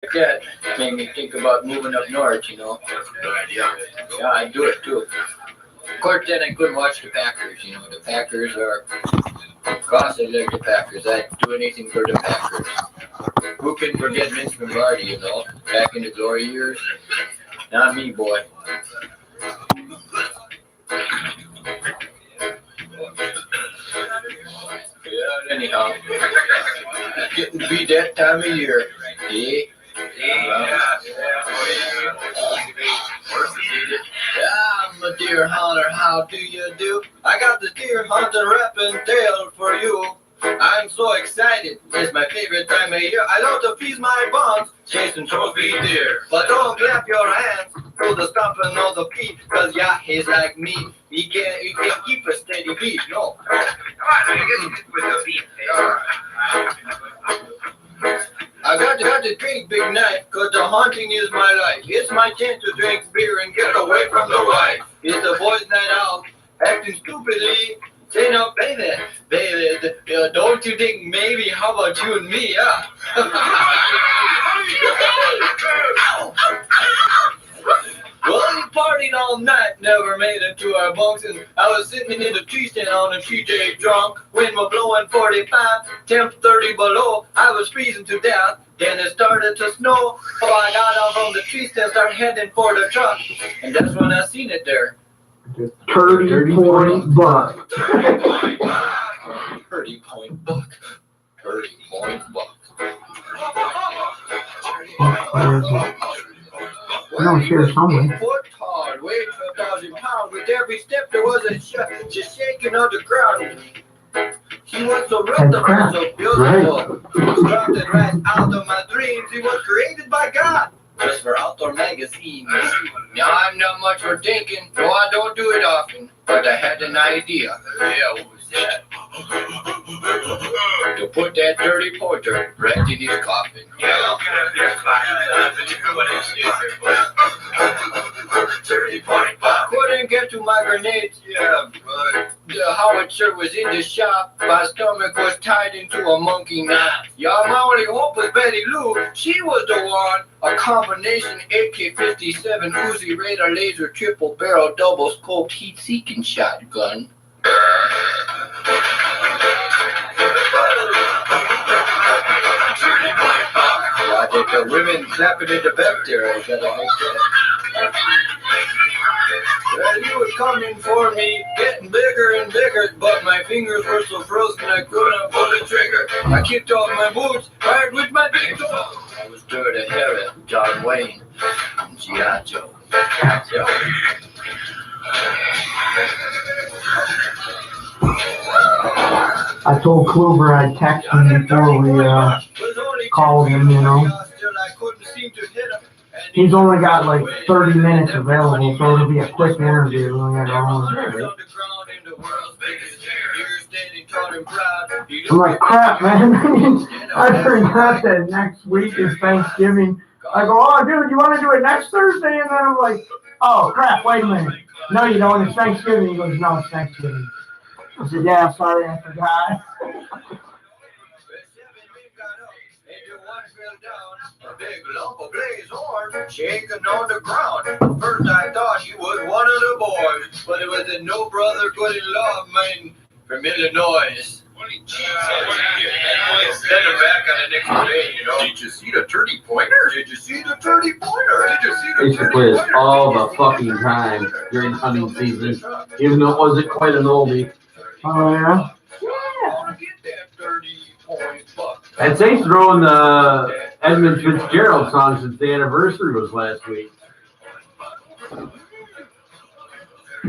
like that made me think about moving up north, you know. Good idea. Yeah, I'd do it too. Of course, then I couldn't watch the Packers, you know. The Packers are, of course I like the Packers. I'd do anything for the Packers. Who can forget Vince Lombardi, you know, back in the glory years? Not me, boy. Yeah, anyhow, it's getting to be that time of year. Eh? Yeah, I'm a deer hunter, how do you do? I got the deer hunter rapping tale for you. I'm so excited, it's my favorite time of year. I love to feast my buns, chasing trophy deer. But don't clap your hands to the stomping of the feet, cause yeah, he's like me. He can't keep a steady beat, no. Come on, you get with the beat. I got to drink big night, cause the hunting is my life. It's my chance to drink beer and get away from the wife. It's the boys' night out, acting stupidly. Say no, baby, don't you think maybe, how about you and me, yeah? Well, we partied all night, never made it to our bunks, and I was sitting in the tree stand on a TJ drunk. Wind was blowing 45, temp 30 below. I was freezing to death. Then it started to snow. So I got out from the tree stand, started heading for the truck, and that's when I seen it there. 30-point buck. 30-point buck. 30-point buck. I don't share somewhere. Foot hard, weighed 12,000 pounds. With every step there was a just shaking on the ground. He was so rough, so beautiful. Constructed right out of my dreams. He was created by God. Just for outdoor magazines. Now I'm not much for thinking, no, I don't do it often. But I had an idea. Yeah, what was that? To put that dirty pointer right in his coffin. Yeah, Couldn't get to my grenades, yeah, but the howitzer was in the shop. My stomach was tied into a monkey knot. Yeah, my only hope was Betty Lou. She was the one. A combination AK-57 Uzi radar laser triple barrel double scope heat-seeking shotgun. I think the women clapping in the back there. I gotta make that. Well, you was coming for me, getting bigger and bigger, but my fingers were so frozen I couldn't pull the trigger. I kicked off my boots, fired with my big toe. I was Dirty Harry, John Wayne, and G.I. Joe. I told Kluber I'd text him before we called him, you know. He's only got like 30 minutes available, so it'll be a quick interview, you know. I'm like, crap, man. I forgot that next week is Thanksgiving. I go, oh, dude, you want to do it next Thursday? And then I'm like, oh, crap, wait a minute. No, you don't. It's Thanksgiving. He goes, no, it's Thanksgiving. I said, yeah, sorry, I forgot. A big lump of blaze horn shaking on the ground. First I thought he was one of the boys, but it was a no brother good in love man from Illinois. Send him back on the next day, you know. Did you see the 30-pointer? Did you see the 30-pointer? Did you see the 30-pointer? They used to play this all the fucking time during hunting season, even though it wasn't quite an oldie. Oh, yeah? Yeah. Get that 30-point buck. I'd say throwing the Edmund Fitzgerald song since the anniversary was last week.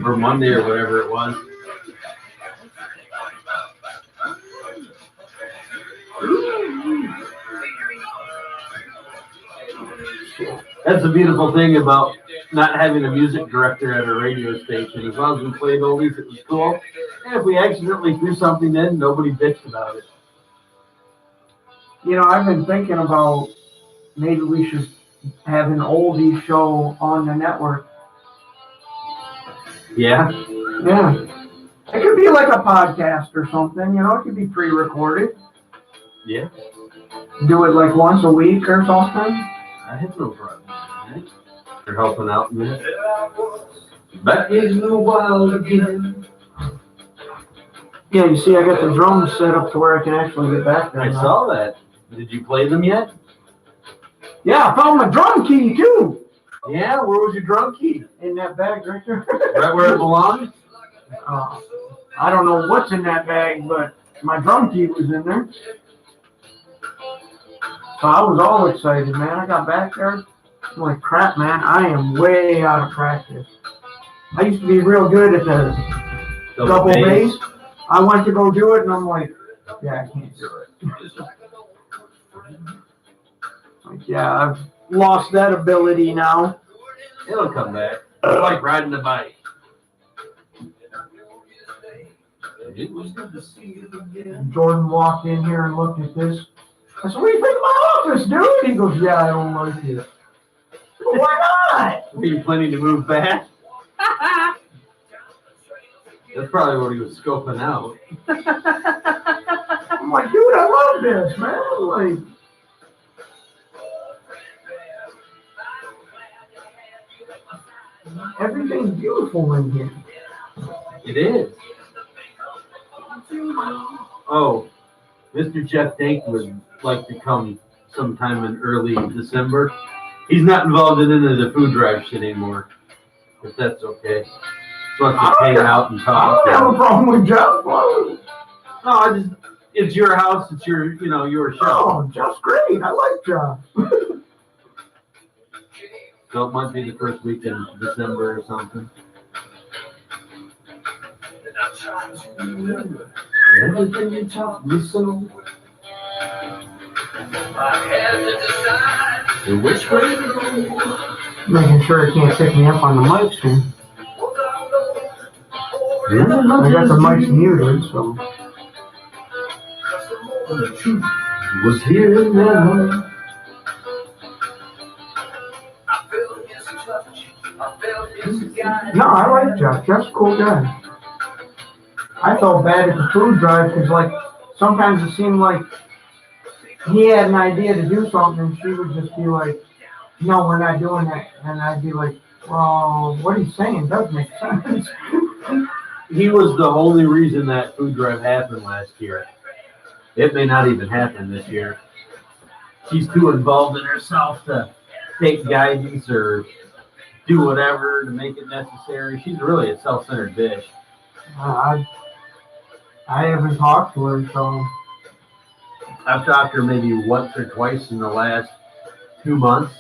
Or Monday or whatever it was. That's the beautiful thing about not having a music director at a radio station. As long as we played oldies, it was cool. And if we accidentally threw something in, nobody bitched about it. You know, I've been thinking about maybe we should have an oldies show on the network. Yeah? Yeah. It could be like a podcast or something, you know, it could be pre-recorded. Yeah. Do it like once a week or something. I have no problem with that. You're helping out, man. Back in the wild again. Yeah, you see, I got the drums set up to where I can actually get back there. I now. saw that. Did you play them yet? Yeah, I found my drum key too. Yeah, where was your drum key? In that bag right there. Right where it belongs? I don't know what's in that bag, but my drum key was in there. So I was all excited, man. I got back there. I'm like, crap, man, I am way out of practice. I used to be real good at the double bass. I went to go do it, and I'm like, yeah, I can't do it. Like, yeah, I've lost that ability now. It'll come back. It's like riding a bike. It was good to see you again. Jordan walked in here and looked at this. I said, what do you think of my office, dude? He goes, yeah, I don't like it. Well, why not? Were you planning to move back? That's probably what he was scoping out. I'm like, dude, I love this, man. Like, everything's beautiful in here. It is. Oh, Mr. Jeff Dank would like to come sometime in early December. He's not involved in any of the food drive shit anymore, if that's okay. He wants to hang out and I talk. don't have a problem with Jeff. No, it's your house. It's your show. Oh, Jeff's great. I like Jeff. So it might be the first week in December or something. Everything you taught me so. Which way to go? Making sure it can't pick me up on the mic soon. I got the mic muted, so. The truth was here and now. No, I like Jeff. Jeff's a cool guy. I felt bad at the food drive because, like, sometimes it seemed like he had an idea to do something and she would just be like, no, we're not doing that. And I'd be like, well, what he's saying does make sense. He was the only reason that food drive happened last year. It may not even happen this year. She's too involved in herself to take guidance or do whatever to make it necessary. She's really a self-centered bitch. I haven't talked to her, so. I've talked to her maybe once or twice in the last 2 months.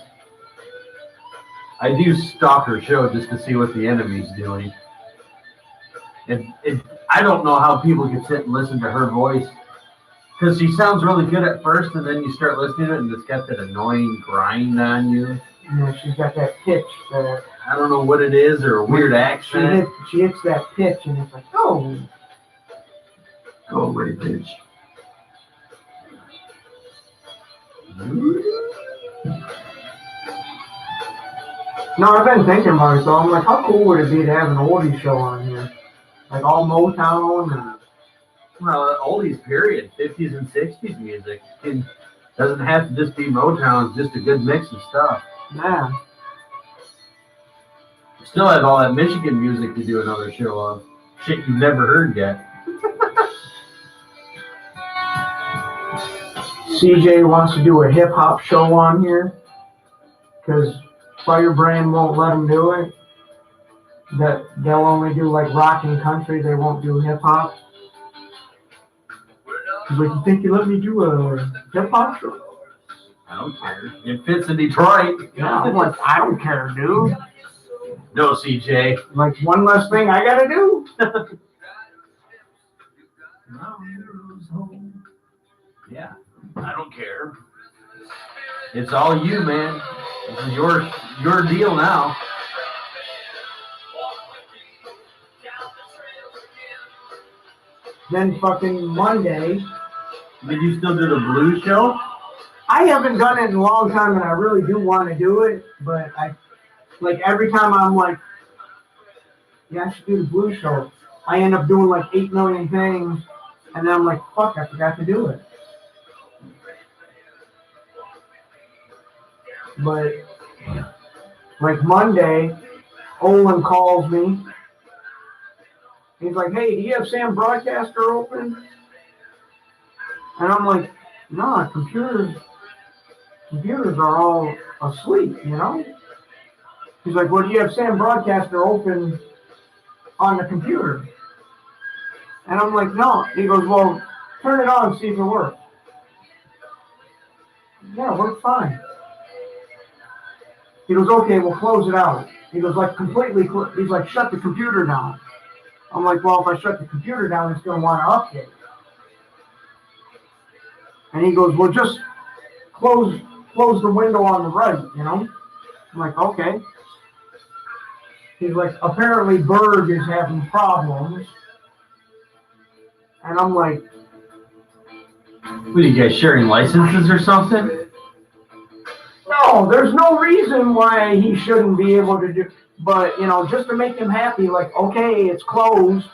I do stalk her show just to see what the enemy's doing. And I don't know how people can sit and listen to her voice. Because she sounds really good at first, and then you start listening to it, and it's got that annoying grind on you. Yeah, she's got that pitch that. I don't know what it is, or a weird accent. She hits that pitch, and it's like, oh. Go away, bitch. No, I've been thinking about it, though. I'm like, how cool would it be to have an oldie show on here? Like all Motown and. Well, oldies, period. 50s and 60s music. It doesn't have to just be Motown. It's just a good mix of stuff. Yeah. Still have all that Michigan music to do another show of. Shit you've never heard yet. CJ wants to do a hip-hop show on here because Firebrand won't let him do it. That they'll only do like rock and country. They won't do hip-hop. He's like, you think you let me do a hip-hop show? I don't care. It fits in Detroit. Yeah, I'm like, I don't care, dude. No, CJ. Like, one less thing I gotta do. Yeah, I don't care. It's all you, man. This is your deal now. Then fucking Monday. Did you still do the blues show? I haven't done it in a long time, and I really do want to do it, but every time I'm like, yeah, I should do the blues show. I end up doing like 8 million things, and then I'm like, fuck, I forgot to do it. But like Monday, Olin calls me. He's like, "Hey, do you have Sam Broadcaster open?" And I'm like, "No, computers are all asleep, you know?" He's like, "Well, do you have Sam Broadcaster open on the computer?" And I'm like, "No." He goes, "Well, turn it on and see if it works." "Yeah, it works fine." He goes, "Okay, we'll close it out." He goes, like, completely, he's like, "Shut the computer down." I'm like, "Well, if I shut the computer down, it's going to want to update." And he goes, "Well, just close the window on the right, you know?" I'm like, "Okay." He's like, "Apparently Berg is having problems." And I'm like, What are you guys sharing licenses or something? "No, there's no reason why he shouldn't be able to do, but, you know, just to make him happy, like, okay, it's closed.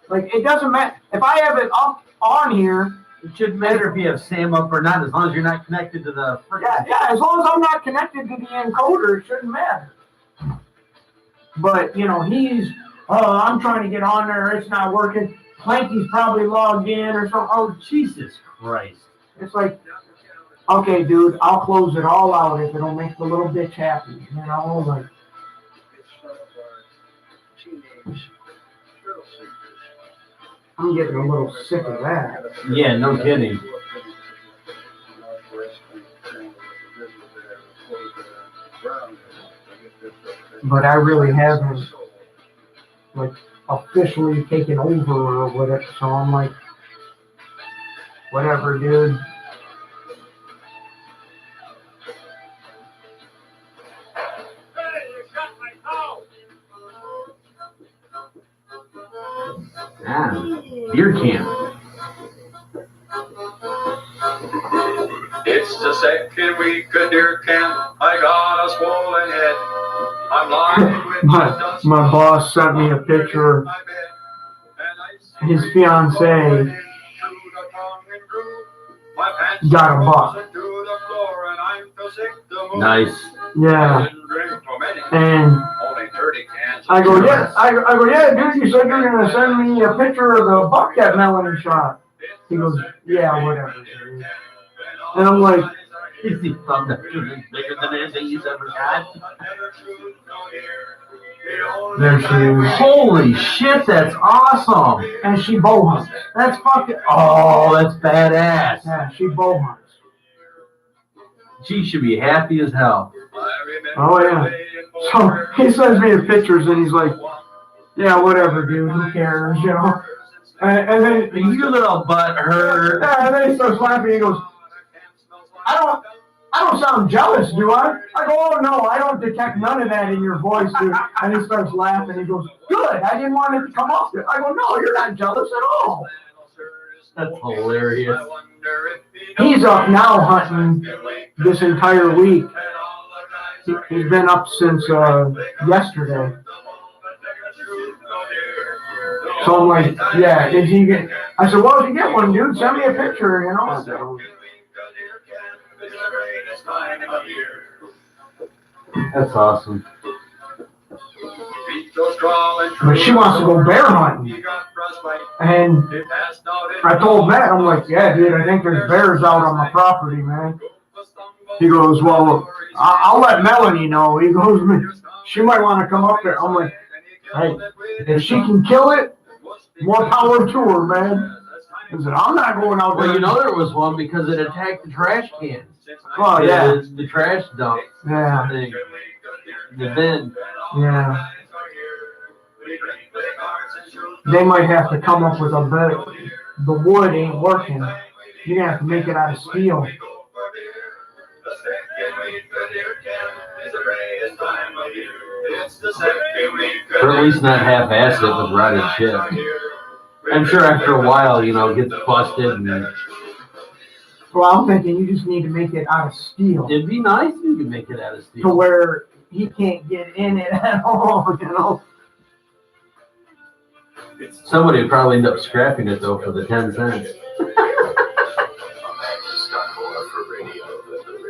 Like, it doesn't matter. If I have it up on here, It shouldn't matter if you have Sam up or not, as long as you're not connected to the yeah, as long as I'm not connected to the encoder, it shouldn't matter." But, you know, he's, "Oh, I'm trying to get on there, it's not working. Planky's probably logged in or something." Oh, Jesus Christ. it's like, okay, dude, I'll close it all out if it'll make the little bitch happy, you know? Like, I'm getting a little sick of that. Yeah, no kidding. But I really haven't, like, officially taken over with it, so I'm like, whatever, dude. Beer can. It's the second week of deer camp. I got a swollen head. I'm lying with My boss sent me a picture of his fiance got a buck. Nice. Yeah. And I go, yeah, dude, you said you were gonna send me a picture of the buck that Melanie shot. He goes, "Yeah, whatever, dude." And I'm like, Is he thumbed up bigger than anything he's ever got? there she is. Holy shit, that's awesome. And she bow hunts. That's fucking, oh, that's badass. Yeah, she bow hunts. She should be happy as hell. Oh, yeah. So he sends me the pictures and he's like, "Yeah, whatever, dude, who cares, you know?" And then You little butt hurt. yeah, and then he starts laughing. He goes, I don't sound jealous, do I?" I go, "Oh, no, I don't detect none of that in your voice, dude." And he starts laughing. He goes, "Good, I didn't want it to come off there." I go, "No, you're not jealous at all." That's hilarious. He's up now hunting this entire week. He's been up since yesterday. So I'm like, "Yeah, did he get?" I said, "Well, if you get one, dude, send me a picture, you know." So, That's awesome. but she wants to go bear hunting. And I told Matt, I'm like, "Yeah, dude, I think there's bears out on my property, man." He goes, "Well, I'll let Melanie know." He goes, "She might want to come up there." I'm like, "Hey, if she can kill it, more power to her, man." I said, "I'm not going out there." Well, you know there was one because it attacked the trash cans. Oh, yeah. The trash dump Yeah. thing. The bin. Yeah. They might have to come up with a better. The wood ain't working. You're gonna have to make it out of steel. Or at least not half-assed it with rotted shit. I'm sure after a while, you know, it gets busted and Well, I'm thinking you just need to make it out of steel it'd be nice if you could make it out of to steel. where he can't get in it at all, you know. Somebody would probably end up scrapping it though for the 10 cents.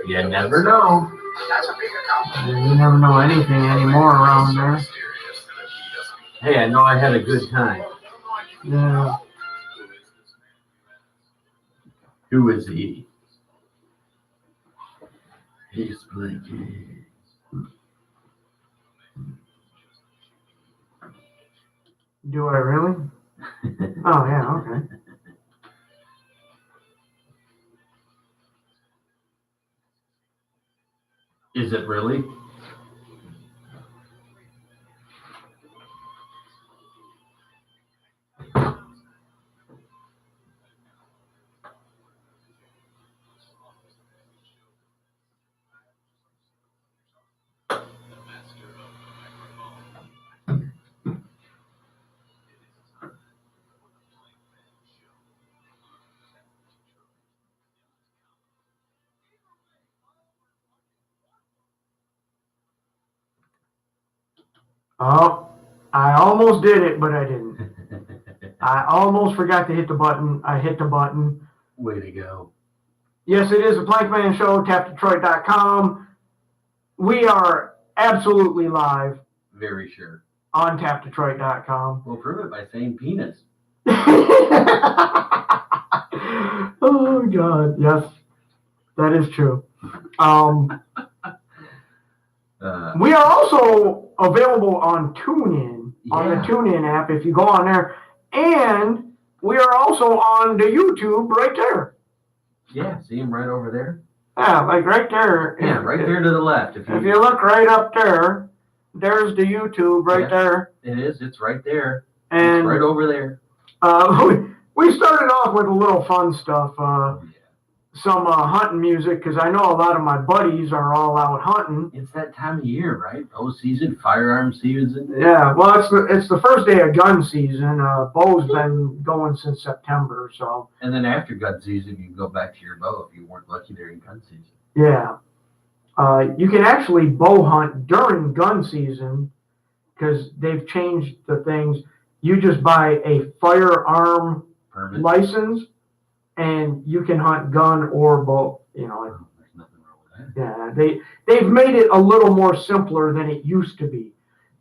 You never know. That's a big account. You never know anything anymore around there. Hey, I know I had a good time. Yeah. Who is he? He's Blinky. Do I really? Oh, yeah, okay. Is it really? Oh, I almost did it, but I didn't. I almost forgot to hit the button. I hit the button. Way to go. Yes, it is the Plankman Show, tapdetroit.com. We are absolutely live Very sure. on tapdetroit.com. We'll prove it by saying penis. Oh, God. Yes, that is true. We are also available on TuneIn, on the TuneIn app, if you go on there. And we are also on the YouTube right there. Yeah, see him right over there? Yeah, like right there. Yeah, right there to the left. If you look right up there, there's the YouTube right there. It is. It's right there. And it's right over there. We started off with a little fun stuff. Some hunting music, because I know a lot of my buddies are all out hunting. It's that time of year, right? Bow season, firearm season. Yeah, well, it's the first day of gun season. Bow's been going since September, so. And then after gun season, you can go back to your bow if you weren't lucky during gun season. Yeah. You can actually bow hunt during gun season because they've changed the things. You just buy a firearm Permit. license, and you can hunt gun or bow. You know, There's nothing wrong with that. yeah, they've made it a little more simpler than it used to be.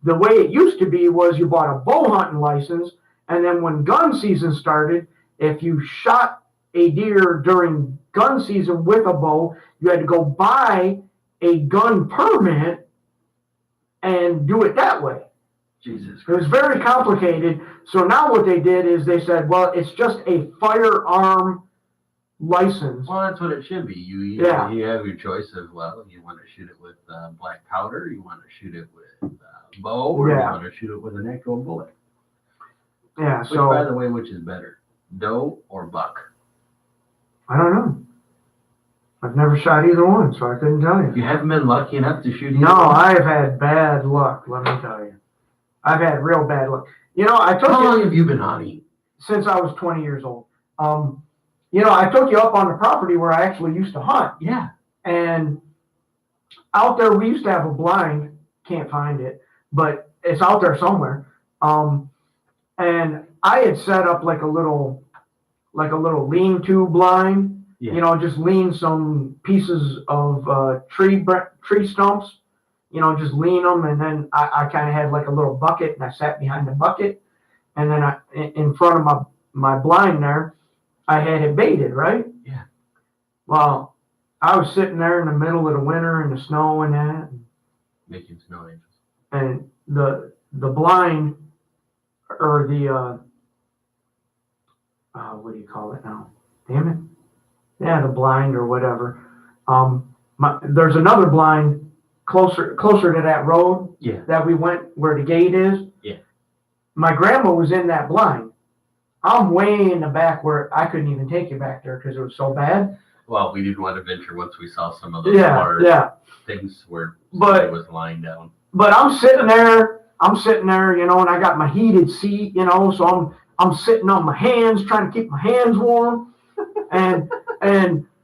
The way it used to be was you bought a bow hunting license, and then when gun season started, if you shot a deer during gun season with a bow, you had to go buy a gun permit and do it that way. Jesus Christ. It was very complicated. So now what they did is they said, well, it's just a firearm license. Well, that's what it should be. You have your choice of, well, you want to shoot it with black powder, you want to shoot it with bow, or you want to shoot it with an actual bullet. Yeah. Which, So, by the way, which is better, doe or buck? I don't know. I've never shot either one, so I couldn't tell you. You haven't been lucky enough to shoot either No, one? I've had bad luck, let me tell you. I've had real bad luck. You know, I took How long you have you been hunting? since I was 20 years old. You know, I took you up on the property where I actually used to hunt. Yeah. And out there, we used to have a blind. Can't find it, but it's out there somewhere. And I had set up like a little lean-to blind. Yeah. You know, just lean some pieces of tree stumps. You know, just lean them, and then I kind of had like a little bucket, and I sat behind the bucket, and then in front of my blind there, I had it baited, right? Yeah. Well, I was sitting there in the middle of the winter in the snow and that, Making snow angels. and the blind, or the what do you call it now? Damn it! Yeah, the blind or whatever. There's another blind closer to that road that we went where the gate is. Yeah. My grandma was in that blind. I'm way in the back where I couldn't even take you back there because it was so bad. Well, we didn't want to venture once we saw some of those large things where it was lying down. But I'm sitting there, you know, and I got my heated seat, you know, so I'm sitting on my hands, trying to keep my hands warm. And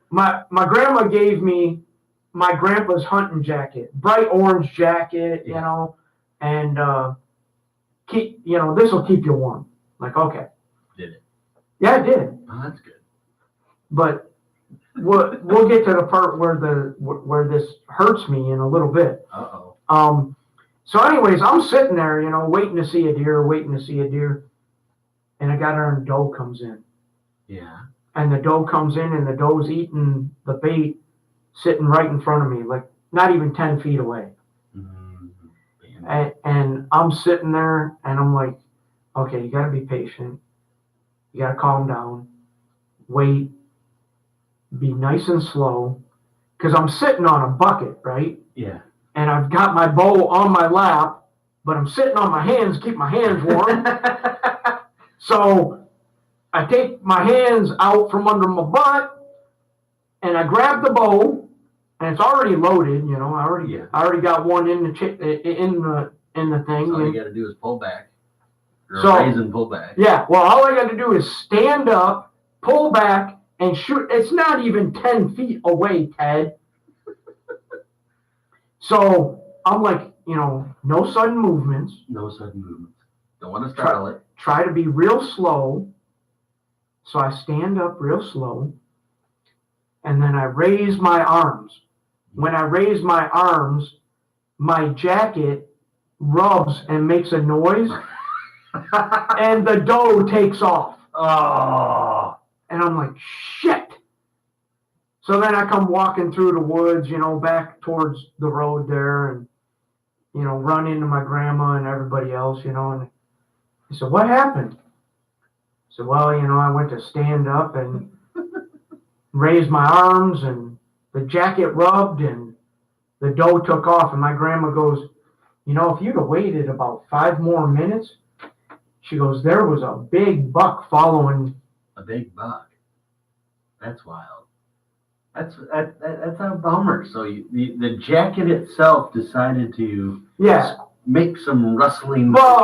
my grandma gave me my grandpa's hunting jacket, bright orange jacket, you know, and this will keep you warm. Like, okay. Did it? Yeah, it did. Oh, that's good. But we'll get to the part where this hurts me in a little bit. Uh-oh. So anyways, I'm sitting there, waiting to see a deer, and I got her and a doe comes in. Yeah. And the doe comes in, and the doe's eating the bait, sitting right in front of me, like not even 10 feet away. And I'm sitting there, and I'm like, okay, you got to be patient. You got to calm down, wait, be nice and slow, because I'm sitting on a bucket, right? Yeah. And I've got my bow on my lap, but I'm sitting on my hands to keep my hands warm. So I take my hands out from under my butt, and I grab the bow, and it's already loaded. I already got one in the thing. All you got to do is pull back. Raise and pull back. Yeah. Well, all I got to do is stand up, pull back, and shoot. It's not even 10 feet away, Ted. So I'm like, no sudden movements. No sudden movements. Don't want to startle it. Try to be real slow. So I stand up real slow, and then I raise my arms. When I raise my arms, my jacket rubs and makes a noise, and the doe takes off. Oh. And I'm like, shit. So then I come walking through the woods, back towards the road there, and, run into my grandma and everybody else, and I said, what happened? I said, well, I went to stand up and raise my arms, and the jacket rubbed, and the doe took off. And my grandma goes, if you'd have waited about 5 more minutes, she goes, there was a big buck following. A big buck? That's wild. That's a bummer. So the jacket itself decided to make some rustling. Well,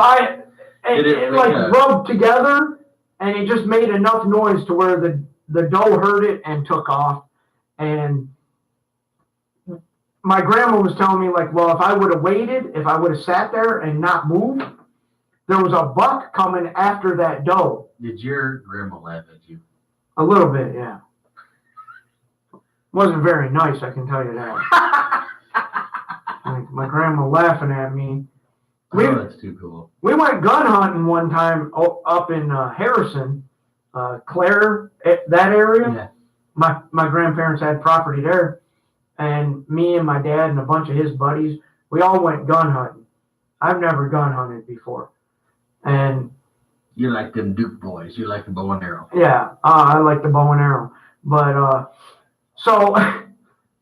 it rubbed together, and it just made enough noise to where the doe heard it and took off. And my grandma was telling me, like, well, if I would have waited, if I would have sat there and not moved, there was a buck coming after that doe. Did your grandma laugh at you? A little bit, yeah. Wasn't very nice, I can tell you that. Like my grandma laughing at me. That's too cool. We went gun hunting one time up in Harrison, Clare, that area. Yeah. My grandparents had property there, and me and my dad and a bunch of his buddies, we all went gun hunting. I've never gun hunted before, and you like them Duke boys. You like the bow and arrow. Yeah, I like the bow and arrow, but. So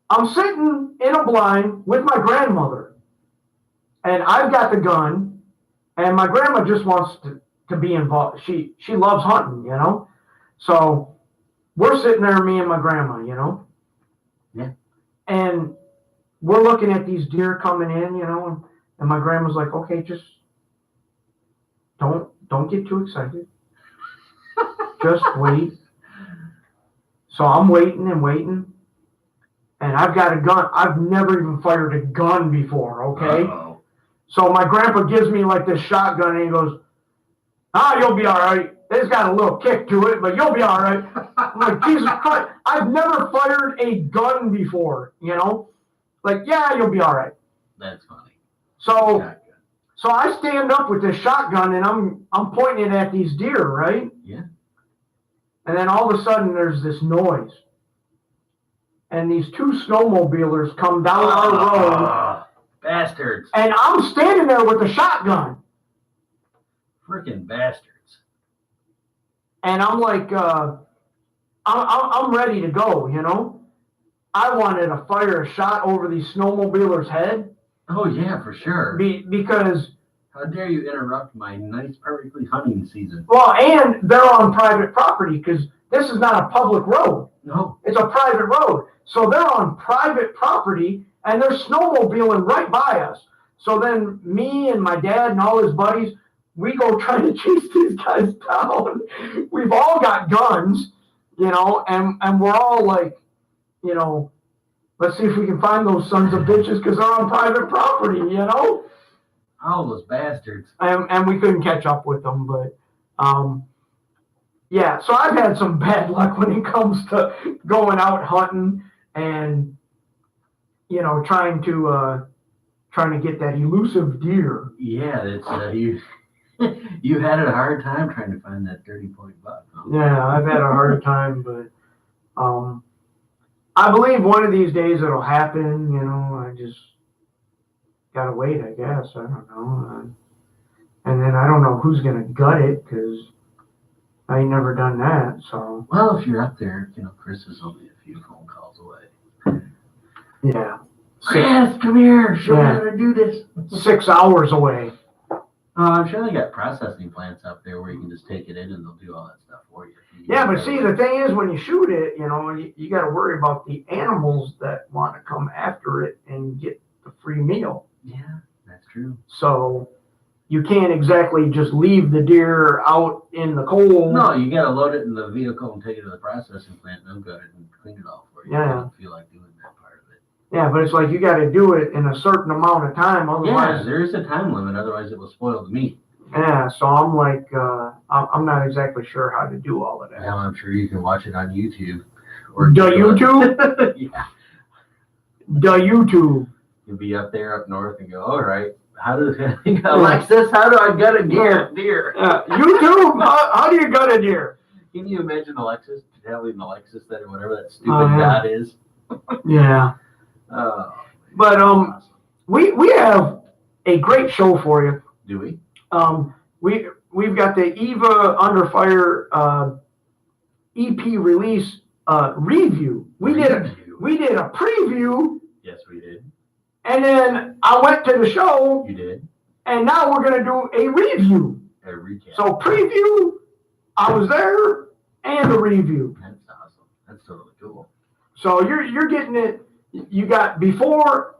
I'm sitting in a blind with my grandmother, and I've got the gun, and my grandma just wants to be involved. She loves hunting, So we're sitting there, me and my grandma, Yeah. And we're looking at these deer coming in, and my grandma's like, okay, just don't get too excited. Just wait. So I'm waiting and waiting, and I've got a gun. I've never even fired a gun before, okay? Uh-oh. So my grandpa gives me like this shotgun, and he goes, you'll be all right. It's got a little kick to it, but you'll be all right. I'm like, Jesus Christ, I've never fired a gun before, Like, yeah, you'll be all right. That's funny. So I stand up with this shotgun, and I'm pointing it at these deer, right? Yeah. And then all of a sudden, there's this noise. And these 2 snowmobilers come down our road. Bastards. And I'm standing there with a shotgun. Freaking bastards. And I'm like, I'm ready to go, I wanted to fire a shot over these snowmobilers' head. Oh, yeah, for sure. Because... How dare you interrupt my nice, perfectly hunting season? Well, and they're on private property, because this is not a public road. No. It's a private road. So they're on private property, and they're snowmobiling right by us. So then me and my dad and all his buddies, we go try to chase these guys down. We've all got guns, and we're all like, let's see if we can find those sons of bitches, because they're on private property, All those bastards. And we couldn't catch up with them, but Yeah, so I've had some bad luck when it comes to going out hunting and, you know, trying to get that elusive deer. Yeah, it's you had a hard time trying to find that 30-point buck. Huh? Yeah, I've had a hard time, but I believe one of these days it'll happen. You know, I just gotta wait, I guess. I don't know. And then I don't know who's gonna gut it because I ain't never done that. So Well, if you're up there, you know, Chris is only a few phone calls away. yeah, Chris, come here. Show me Yeah. how to do this. 6 hours away. I'm sure they got processing plants up there where you can just take it in and they'll do all that stuff for you. Yeah, but see, the thing is, when you shoot it, you know, you got to worry about the animals that want to come after it and get the free meal. Yeah, that's true. So you can't exactly just leave the deer out in the cold. No, you got to load it in the vehicle and take it to the processing plant and they'll gut it and clean it all for you. Yeah. I don't feel like doing that part of it. Yeah, but it's like you got to do it in a certain amount of time, Yeah, otherwise. there is a time limit, otherwise it will spoil the meat. Yeah, so I'm like, I'm not exactly sure how to do all of that. Now I'm sure you can watch it on YouTube. The YouTube? Yeah. The YouTube. You'll be up there up north and go, all right, how does Alexis, how do I gut a deer? YouTube, how do you gut a deer? Can you imagine Alexis telling Alexis that or whatever that stupid dot is? Yeah. But awesome. we have a great show for you. Do we? We've got the Eva Under Fire EP release review. We did a preview. Yes, we did. And then I went to the show. You did. And now we're gonna do a review. A recap. So preview, I was there, and a review. That's awesome. That's totally cool. So you're getting it. You got before.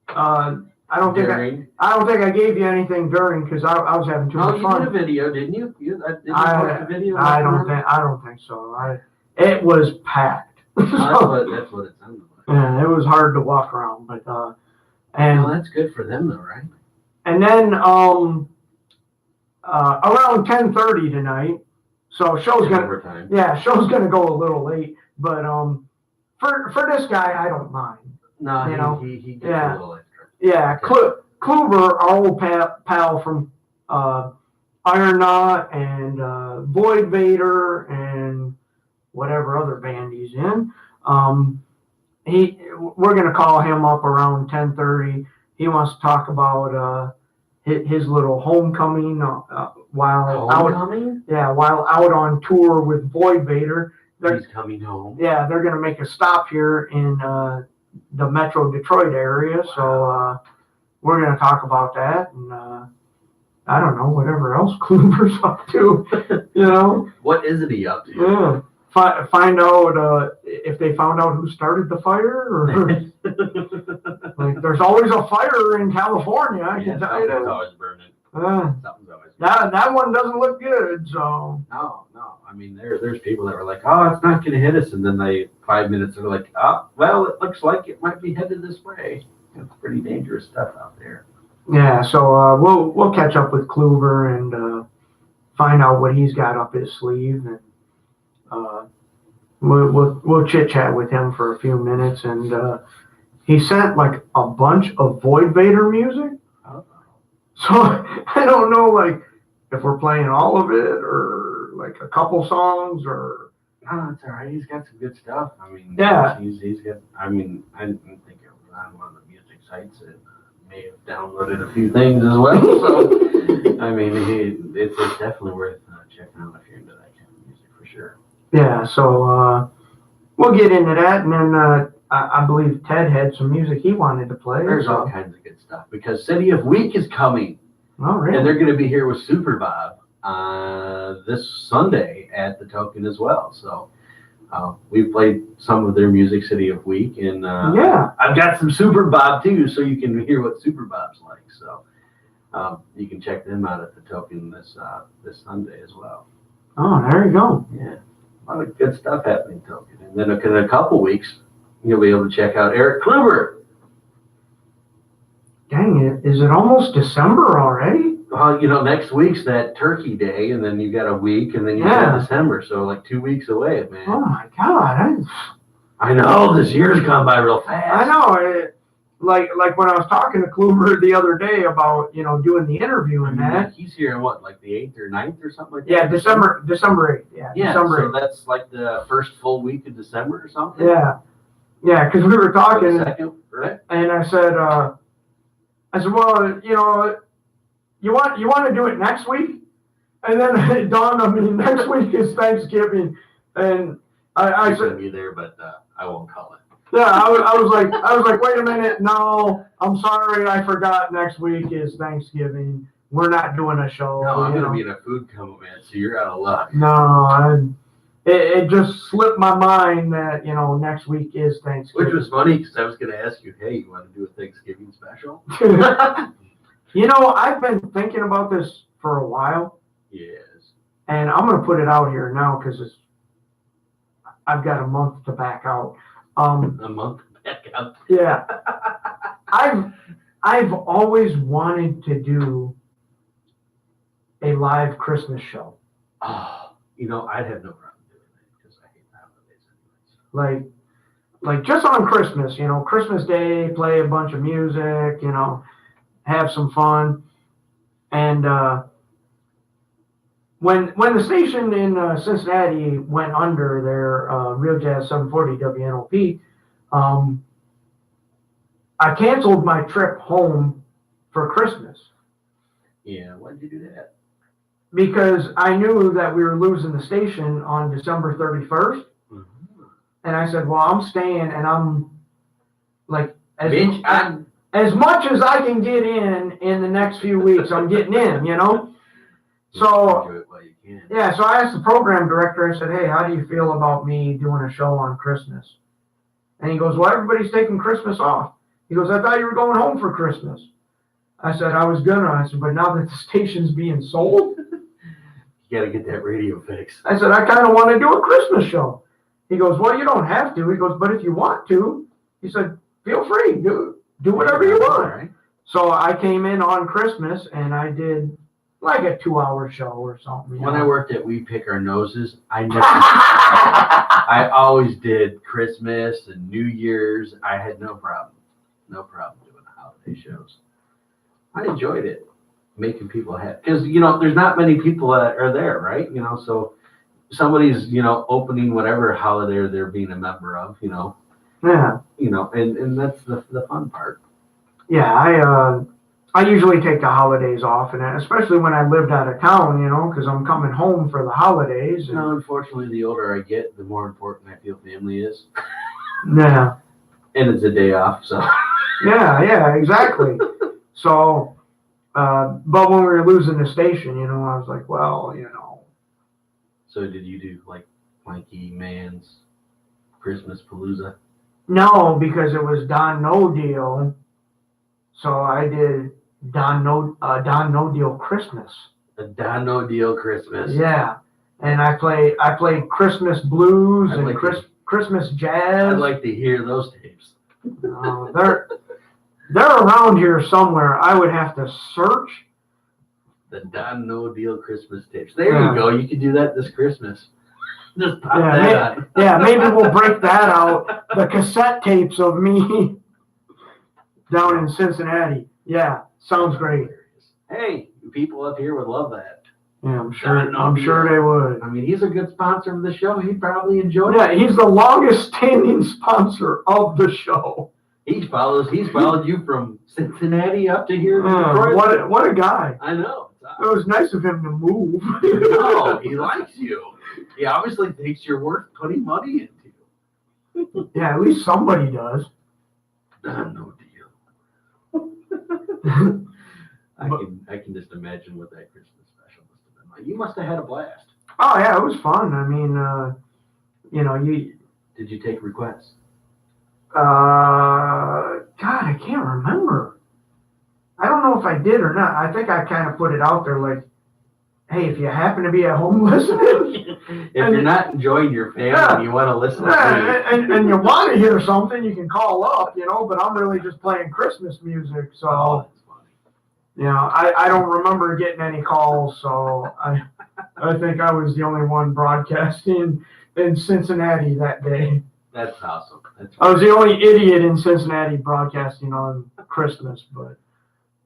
I don't think I gave you anything during because I was having too much fun. You did a video, didn't you? Did you post a video? I don't think so. It was packed. That's what it sounded like. Yeah, it was hard to walk around, but and well, that's good for them though, right? And then around 10:30 tonight. So show's gonna go a little late, but for this guy I don't mind. No, he gets a little extra. Yeah, Kluber, our old pal from Iron Knot and Void Vader and whatever other band he's in. We're gonna call him up around 10:30. He wants to talk about his little homecoming while out on tour with Void Vader. He's coming home. Yeah, they're gonna make a stop here in the Metro Detroit area, so we're gonna talk about that, and I don't know whatever else Kluber's up to, you know. What is he up to? Yeah, find out if they found out who started the fire, or like there's always a fire in California. I can tell you that. Something's always burning. Something's always burning. That one doesn't look good. So no. I mean, there's people that were like, oh, it's not going to hit us, and then 5 minutes they're like, oh, well, it looks like it might be headed this way. It's pretty dangerous stuff out there. Yeah, so we'll catch up with Kluber and find out what he's got up his sleeve, and we'll chit chat with him for a few minutes. And he sent like a bunch of Void Vader music, so I don't know like if we're playing all of it or like a couple songs or. No, it's all right. He's got some good stuff. I mean, yeah. He's got. I mean, I didn't think it was on one of the music sites. It may have downloaded a few things as well. So, I mean, it's definitely worth checking out if you're into that kind of music for sure. Yeah. So we'll get into that, and then I believe Ted had some music he wanted to play. There's all kinds of good stuff because City of Week is coming. Oh, really? And they're going to be here with Super Bob this Sunday at the Token as well. So we've played some of their music, City of Week, and I've got some Super Bob too, so you can hear what Super Bob's like. So you can check them out at the Token this Sunday as well. Oh, there you go. Yeah, a lot of good stuff happening Token, and then in a couple weeks you'll be able to check out Eric Kluber. Dang it! Is it almost December already? Well, next week's that Turkey Day, and then you got a week, and then you got December, so like 2 weeks away, man. Oh my God! I know this year's gone by real fast. I know. Like when I was talking to Kluber the other day about doing the interview and that. He's here on what, like the 8th or 9th or something like that? Yeah, December 8th. Yeah, December 8th. So that's like the first full week of December or something. Yeah, because we were talking, second, right? And I said, well, you want to do it next week? And then it dawned on me, next week is Thanksgiving, and I said, be there, but I won't call it. Yeah, I was like, wait a minute, no, I'm sorry, I forgot. Next week is Thanksgiving. We're not doing a show. No, I'm gonna be in a food coma, man. So you're out of luck. No, it just slipped my mind that next week is Thanksgiving. Which was funny because I was gonna ask you, hey, you want to do a Thanksgiving special? I've been thinking about this for a while. Yes. And I'm gonna put it out here now because I've got a month to back out. A month back out. Yeah. I've always wanted to do a live Christmas show. Oh, I'd have no problem doing that because I hate the holidays anyways. Like just on Christmas, Christmas Day, play a bunch of music, have some fun. And when the station in Cincinnati went under their Real Jazz 740 WNOP, I canceled my trip home for Christmas. Yeah, why did you do that? Because I knew that we were losing the station on December 31st. Mm-hmm. And I said, well, I'm staying, and I'm like, as much as I can get in the next few weeks, I'm getting in, So, enjoy it while you can. Yeah, so I asked the program director, I said, hey, how do you feel about me doing a show on Christmas? And he goes, well, everybody's taking Christmas off. He goes, I thought you were going home for Christmas. I said, I was gonna. I said, but now that the station's being sold, you got to get that radio fixed. I said, I kind of want to do a Christmas show. He goes, well, you don't have to. He goes, but if you want to, he said, feel free, do whatever you want. Right. So I came in on Christmas and I did like a 2-hour show or something. When I worked at We Pick Our Noses, I always did Christmas and New Year's. I had no problem doing the holiday shows. I enjoyed it, making people happy. Because, there's not many people that are there, right? So somebody's, opening whatever holiday they're being a member of, Yeah. And that's the fun part. Yeah, I usually take the holidays off, and especially when I lived out of town, because I'm coming home for the holidays. And, unfortunately, the older I get, the more important I feel family is. Yeah. And it's a day off, so. Yeah, exactly. So, but when we were losing the station, I was like, well, So did you do like Planky Man's Christmas Palooza? No, because it was Don No Deal. So I did Don No Deal Christmas. A Don No Deal Christmas. Yeah, and I played Christmas blues and Christmas jazz. I'd like to hear those tapes. They're around here somewhere. I would have to search. The Don No Deal Christmas tapes. There you go. You can do that this Christmas. Just pop that on. Yeah, maybe we'll break that out. The cassette tapes of me down in Cincinnati. Yeah, sounds great. Hey, people up here would love that. Yeah, I'm sure they would. I mean, he's a good sponsor of the show. He'd probably enjoy it. Yeah, he's the longest standing sponsor of the show. He's followed you from Cincinnati up to here. What a guy. I know. It was nice of him to move. No, he likes you. He obviously thinks you're worth putting money into. Yeah, at least somebody does. No deal. I can just imagine what that Christmas special must have been like. You must have had a blast. Oh yeah, it was fun. I mean, Did you take requests? God, I can't remember. I don't know if I did or not. I think I kind of put it out there like, hey, if you happen to be at home listening. If you're not enjoying your family and you want to listen to me. And you want to hear something, you can call up, but I'm really just playing Christmas music. So, that's funny. You know, I don't remember getting any calls, so I think I was the only one broadcasting in Cincinnati that day. That's awesome. I was the only idiot in Cincinnati broadcasting on Christmas, but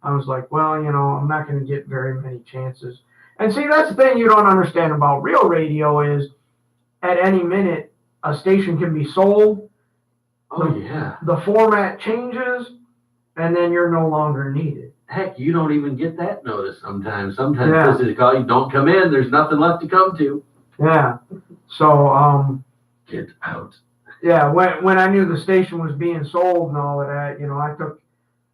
I was like, well, you know, I'm not going to get very many chances. And see, that's the thing you don't understand about real radio is at any minute, a station can be sold. Oh, yeah. The format changes, and then you're no longer needed. Heck, you don't even get that notice sometimes. Sometimes they call you, don't come in, there's nothing left to come to. Yeah. So, Get out. yeah, when I knew the station was being sold and all of that, you know, I took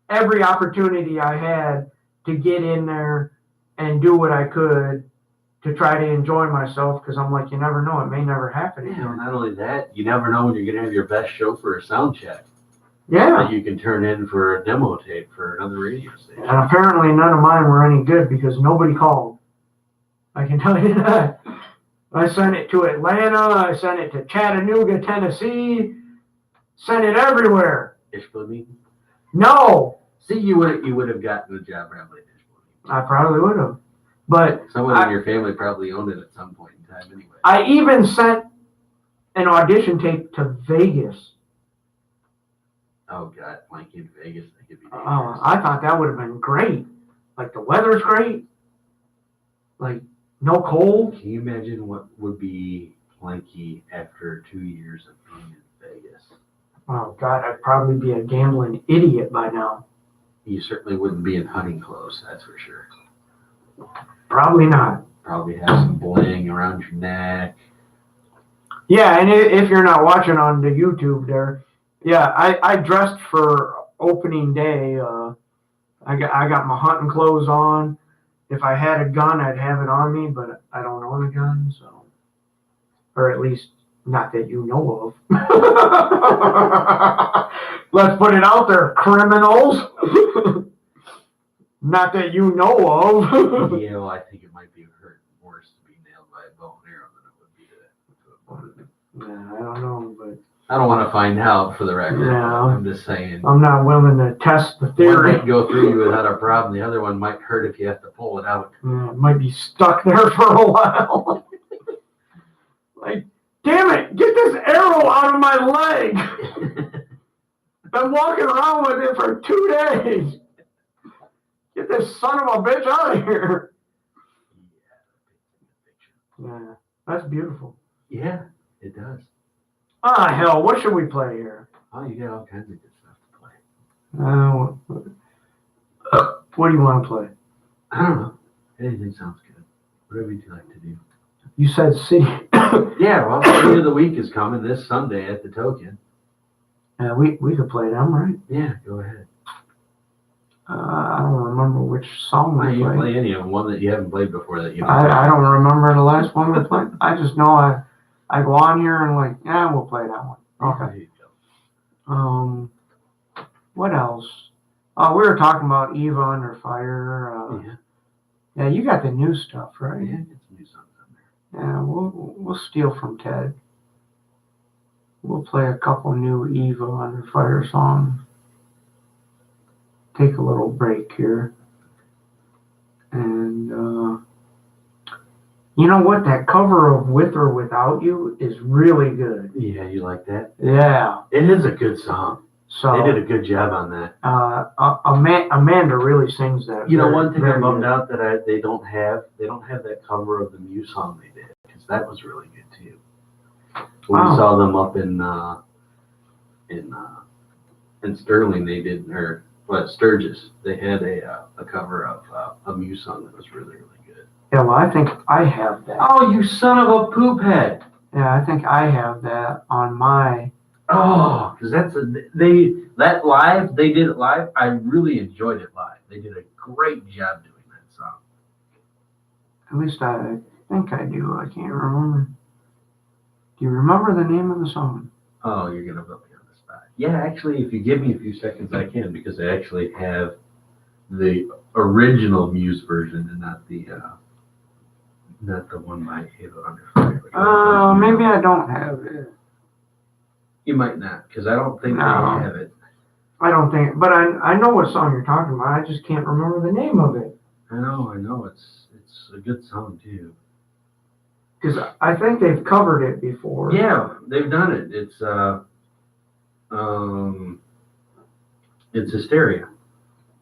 every opportunity I had to get in there and do what I could to try to enjoy myself, because I'm like, you never know, it may never happen again. Yeah, not only that, you never know when you're going to have your best show for a sound check. Yeah. That you can turn in for a demo tape for another radio station. And apparently none of mine were any good because nobody called. I can tell you that. I sent it to Atlanta, I sent it to Chattanooga, Tennessee, sent it everywhere. Ishmael meeting? No. See, you would have gotten the job probably at Ishmael meeting. I probably would have. But someone in your family probably owned it at some point in time anyway. I even sent an audition tape to Vegas. Oh, God, like in Vegas, they could be dangerous. I thought that would have been great. Like, the weather's great. Like, no cold. Can you imagine what would be Planky after 2 years of being in Vegas? Oh, God, I'd probably be a gambling idiot by now. You certainly wouldn't be in hunting clothes, that's for sure. Probably not. Probably have some bling around your neck. Yeah, and if you're not watching on the YouTube there, yeah, I dressed for opening day. I got my hunting clothes on. If I had a gun, I'd have it on me, but I don't own a gun, so, or at least not that you know of. Let's put it out there, criminals. Not that you know of. Yeah, well, I think it might be hurt worse to be nailed by a bow and arrow than it would be to Yeah, I don't know, but I don't want to find out for the record. Yeah. I'm just saying. I'm not willing to test the One theory. might go through you without a problem. The other one might hurt if you have to pull it out. It might be stuck there for a while. Like, damn it, get this arrow out of my leg. Been walking around with it for 2 days. Get this son of a bitch out of here. Yeah, that's beautiful. Yeah, it does. Ah, hell, what should we play here? Oh, you got all kinds of good stuff to play. What do you want to play? I don't know. Anything sounds good. Whatever you'd like to do. You said city. Yeah, well, the end of the week is coming this Sunday at the Token. Yeah, we could play them, right? Yeah, go ahead. I don't remember which song Why we you played. play any of them? One that you haven't played before that you know. I don't remember the last one we played. I just know I go on here and like, yeah, we'll play that one. Okay. There you go. What else? We were talking about Eva Under Fire. Yeah, you got the new stuff, right? Yeah, get some new songs on there. Yeah, we'll steal from Ted. We'll play a couple new Eva Under Fire songs. Take a little break here. And, you know what? That cover of With or Without You is really good. Yeah, you like that? Yeah. It is a good song. So They did a good job on that. Amanda really sings that. You know, very, one thing very I'm bummed good. out that they don't have that cover of the Muse song they did, because that was really good too. When we saw them up in Sterling, they did, or Sturgis, they had a cover of a Muse song that was really, really good. Yeah, well, I think I have that. Oh, you son of a poop head! Yeah, I think I have that on my. Oh, because they did it live. I really enjoyed it live. They did a great job doing that song. At least I think I do. I can't remember. Do you remember the name of the song? Oh, you're gonna put me on the spot. Yeah, actually, if you give me a few seconds, I can, because I actually have the original Muse version and not the one by Ava Under Fire. Maybe I don't have it. You might not, because I don't think No. I have it. I don't think, but I know what song you're talking about. I just can't remember the name of it. I know. It's a good song too. Because I think they've covered it before. Yeah, they've done it. It's Hysteria.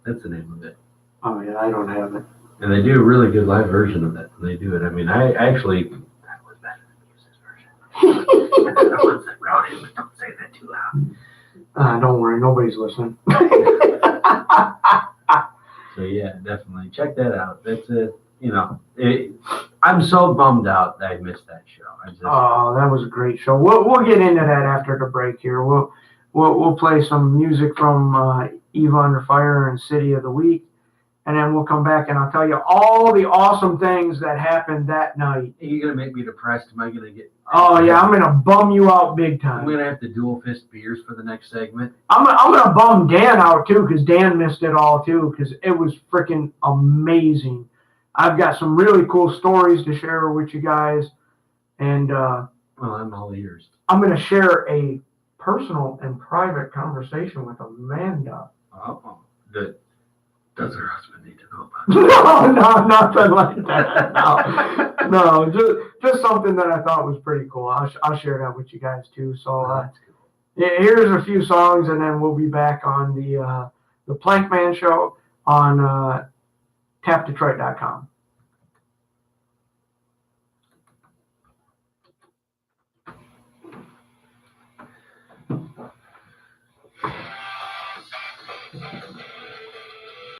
That's the name of it. Oh yeah, I don't have it. And they do a really good live version of it. They do it. I mean, I actually that was better than the music's version. The ones that wrote it, but don't say that too loud. Don't worry, nobody's listening. So yeah, definitely check that out. That's I'm so bummed out that I missed that show. Oh, that was a great show. We'll get into that after the break here. We'll play some music from Eva Under Fire and City of the Week, and then we'll come back and I'll tell you all the awesome things that happened that night. Are you gonna make me depressed? Am I gonna get? Oh yeah, I'm gonna bum you out big time. I'm gonna have to dual fist beers for the next segment. I'm gonna bum Dan out too, because Dan missed it all too, because it was freaking amazing. I've got some really cool stories to share with you guys, and well, I'm all ears. I'm gonna share a personal and private conversation with Amanda. Oh, that does her husband need to know about? No, nothing like that. No, just something that I thought was pretty cool. I'll share that with you guys too. So here's a few songs, and then we'll be back on the Plankman Show on tapdetroit.com.